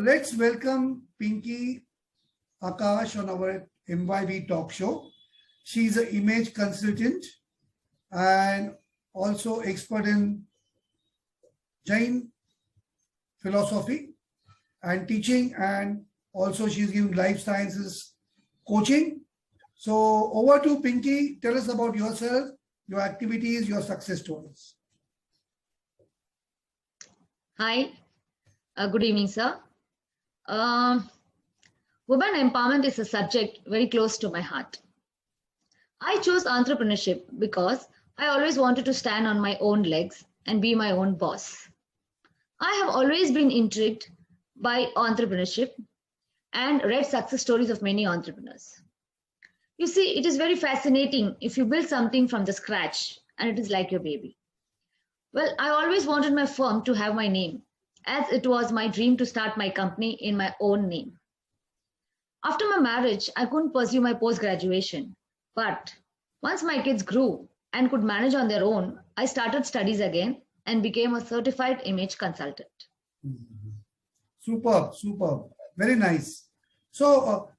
Let's welcome Pinky Akash on our MYV talk show. She's an image consultant and also expert in Jain philosophy and teaching, and also she's giving life sciences coaching. So over to Pinky. Tell us about yourself, your activities, your success stories. Hi, good evening, sir. Women empowerment is a subject very close to my heart. I chose entrepreneurship because I always wanted to stand on my own legs and be my own boss. I have always been intrigued by entrepreneurship and read success stories of many entrepreneurs. You see, it is very fascinating if you build something from the scratch and it is like your baby. Well, I always wanted my firm to have my name, as it was my dream to start my company in my own name. After my marriage, I couldn't pursue my post-graduation, but once my kids grew and could manage on their own, I started studies again and became a certified image consultant. Superb, superb. Very nice. So,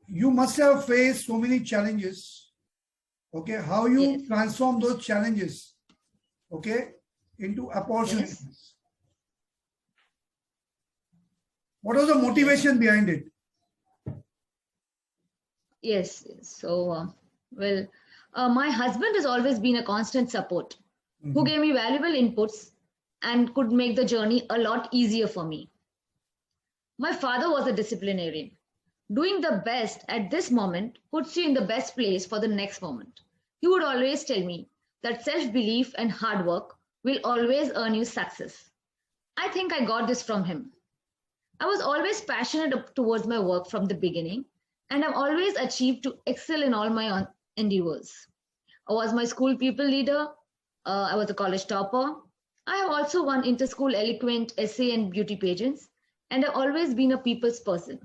you must have faced so many challenges. Okay, how you Yes. transform those challenges, okay, into opportunities. Yes. What was the motivation behind it? Yes. So, my husband has always been a constant support who gave me valuable inputs and could make the journey a lot easier for me. My father was a disciplinarian. Doing the best at this moment puts you in the best place for the next moment. He would always tell me that self-belief and hard work will always earn you success. I think I got this from him. I was always passionate towards my work from the beginning, and I've always achieved to excel in all my endeavors. I was my school people leader. I was a college topper. I have also won inter-school eloquent essay and beauty pageants, and I've always been a people's person.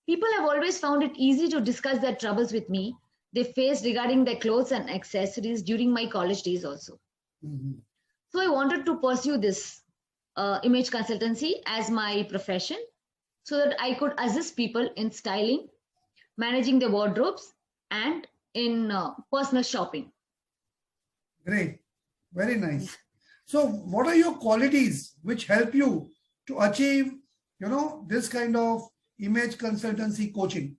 People have always found it easy to discuss their troubles with me they faced regarding their clothes and accessories during my college days also. So I wanted to pursue this image consultancy as my profession so that I could assist people in styling, managing their wardrobes, and in personal shopping. Great. Very nice. So, what are your qualities which help you to achieve, this kind of image consultancy coaching?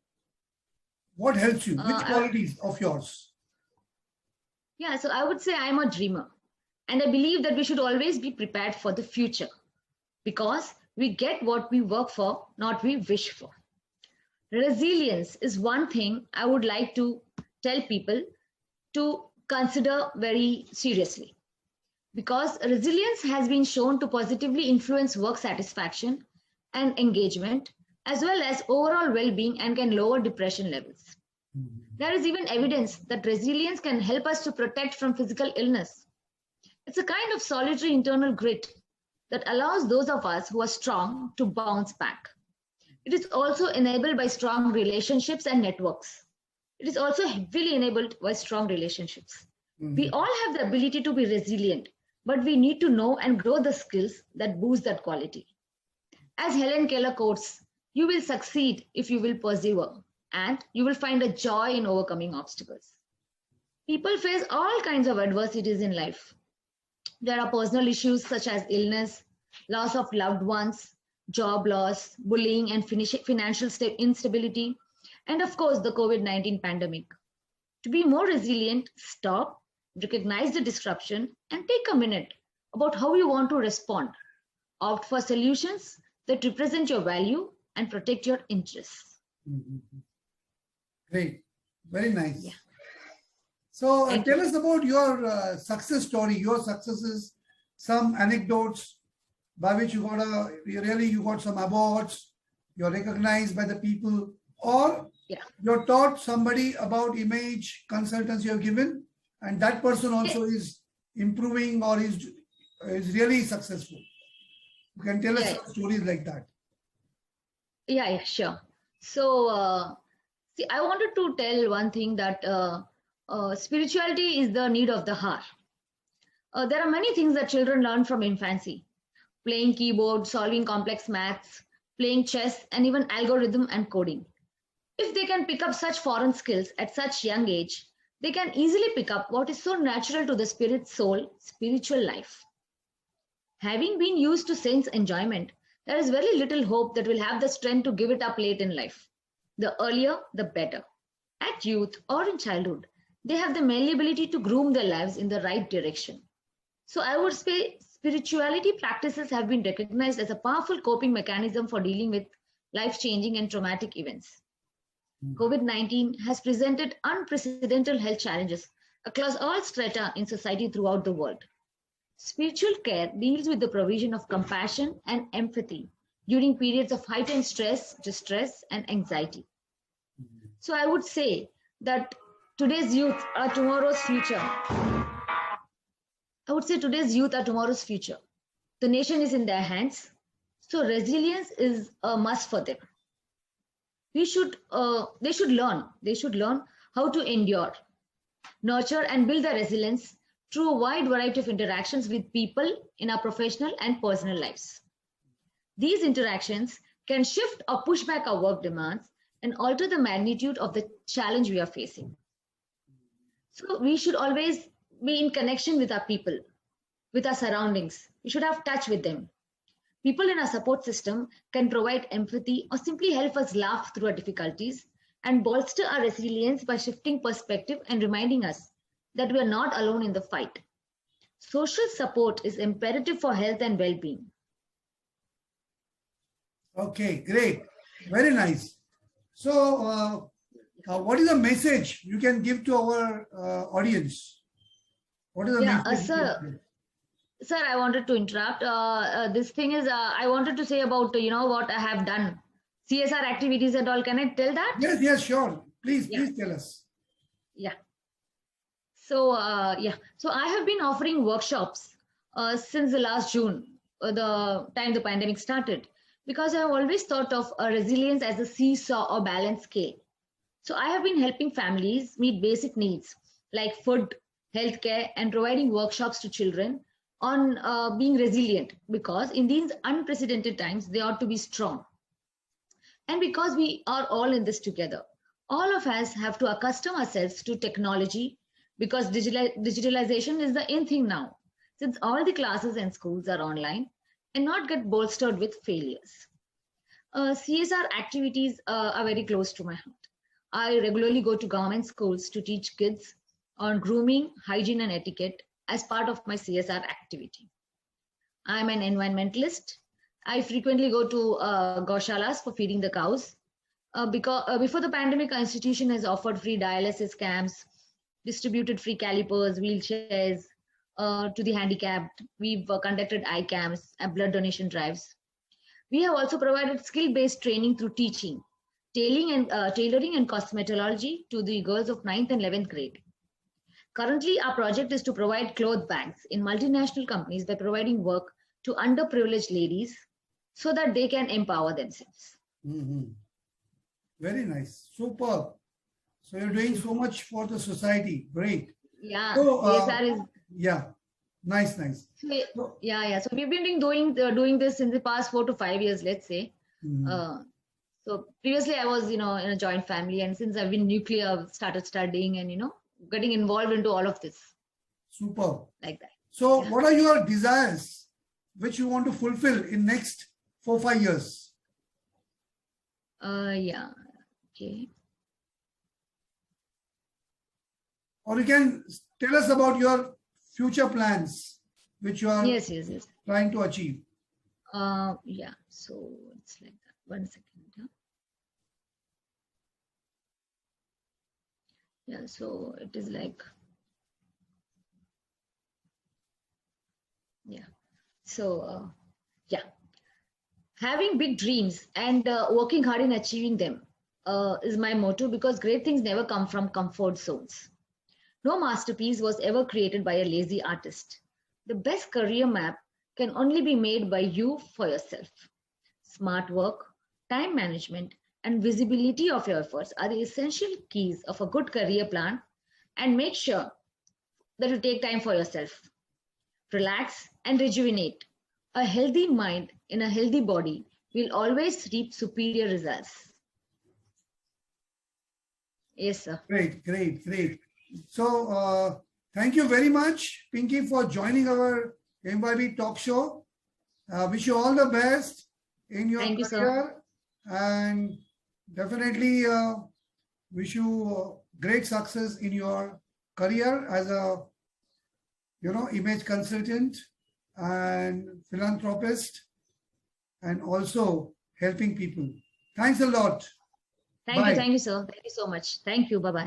What helps you? Which qualities of yours? Yeah, so I would say I'm a dreamer. And I believe that we should always be prepared for the future because we get what we work for, not we wish for. Resilience is one thing I would like to tell people to consider very seriously because resilience has been shown to positively influence work satisfaction and engagement as well as overall well-being and can lower depression levels. There is even evidence that resilience can help us to protect from physical illness. It's a kind of solitary internal grit that allows those of us who are strong to bounce back. It is also enabled by strong relationships and networks. It is also heavily enabled by strong relationships. We all have the ability to be resilient, but we need to know and grow the skills that boost that quality. As Helen Keller quotes, you will succeed if you will persevere, and you will find a joy in overcoming obstacles. People face all kinds of adversities in life. There are personal issues such as illness, loss of loved ones, job loss, bullying, and financial instability, and of course, the COVID-19 pandemic. To be more resilient, stop, recognize the disruption, and take a minute about how you want to respond. Opt for solutions that represent your value and protect your interests. Great. Very nice. Yeah. So Thank tell us about your success story, your successes, some anecdotes by which you got some awards, you're recognized by the people, or you're taught somebody about image consultants you have given, and that person also is improving or is really successful. You can tell us some stories like that. Yeah, sure. So, see, I wanted to tell one thing that spirituality is the need of the heart. There are many things that children learn from infancy. playing keyboard, solving complex maths, playing chess, and even algorithm and coding. If they can pick up such foreign skills at such young age, they can easily pick up what is so natural to the spirit soul, spiritual life. Having been used to sense enjoyment, there is very little hope that we'll have the strength to give it up late in life. The earlier, the better. At youth or in childhood, they have the malleability to groom their lives in the right direction. So I would say spirituality practices have been recognized as a powerful coping mechanism for dealing with life changing and traumatic events. COVID-19 has presented unprecedented health challenges across all strata in society throughout the world. Spiritual care deals with the provision of compassion and empathy during periods of heightened stress, distress, and anxiety. So I would say that today's youth are tomorrow's future. I would say today's youth are tomorrow's future. The nation is in their hands, so resilience is a must for them. They should learn how to endure, nurture, and build their resilience through a wide variety of interactions with people in our professional and personal lives. These interactions can shift or push back our work demands and alter the magnitude of the challenge we are facing. So we should always be in connection with our people, with our surroundings. We should have touch with them. People in our support system can provide empathy or simply help us laugh through our difficulties and bolster our resilience by shifting perspective and reminding us that we are not alone in the fight. Social support is imperative for health and well-being. Okay, great. Very nice. So, what is the message you can give to our audience? What is the message? Sir, I wanted to interrupt. This thing is, I wanted to say about, what I have done. CSR activities and all. Can I tell that? Yes, sure. Please tell us. Yeah. So, So I have been offering workshops since the last June, the time the pandemic started, because I have always thought of resilience as a seesaw or balance scale. So I have been helping families meet basic needs like food, healthcare, and providing workshops to children on being resilient, because in these unprecedented times, they ought to be strong. And because we are all in this together, all of us have to accustom ourselves to technology, because digitalization is the in thing now, since all the classes and schools are online, and not get bolstered with failures. CSR activities are very close to my heart. I regularly go to government schools to teach kids on grooming, hygiene, and etiquette as part of my CSR activity. I'm an environmentalist. I frequently go to gaushalas for feeding the cows. Because before the pandemic, our institution has offered free dialysis camps, distributed free calipers, wheelchairs to the handicapped. We've conducted eye camps and blood donation drives. We have also provided skill-based training through teaching, tailoring and cosmetology to the girls of 9th and 11th grade. Currently, our project is to provide cloth bags in multinational companies by providing work to underprivileged ladies so that they can empower themselves. Very nice. Superb. So you're doing so much for the society. Great. Yeah. So, CSR is. Yeah. Nice. So, yeah. So we've been doing this in the past 4 to 5 years, let's say. So previously I was, in a joint family, and since I've been nuclear, I've started studying and, getting involved into all of this. Superb. Like that. So what are your desires which you want to fulfill in next 4-5 years? Yeah. Okay. Or you can tell us about your future plans which you are trying to achieve. Yeah. So it's like that. 1 second. Yeah. So it is like. Yeah. So, having big dreams and working hard in achieving them is my motto, because great things never come from comfort zones. No masterpiece was ever created by a lazy artist. The best career map can only be made by you for yourself. Smart work, time management, and visibility of your efforts are the essential keys of a good career plan, and make sure that you take time for yourself. Relax and rejuvenate. A healthy mind in a healthy body will always reap superior results. Yes, sir. Great, great, great. So, thank you very much, Pinky, for joining our MYB talk show. Wish you all the best in your Thank you, sir. career, and definitely wish you great success in your career as a image consultant and philanthropist, and also helping people. Thanks a lot. Bye. Thank you, sir. Thank you so much. Thank you. Bye bye.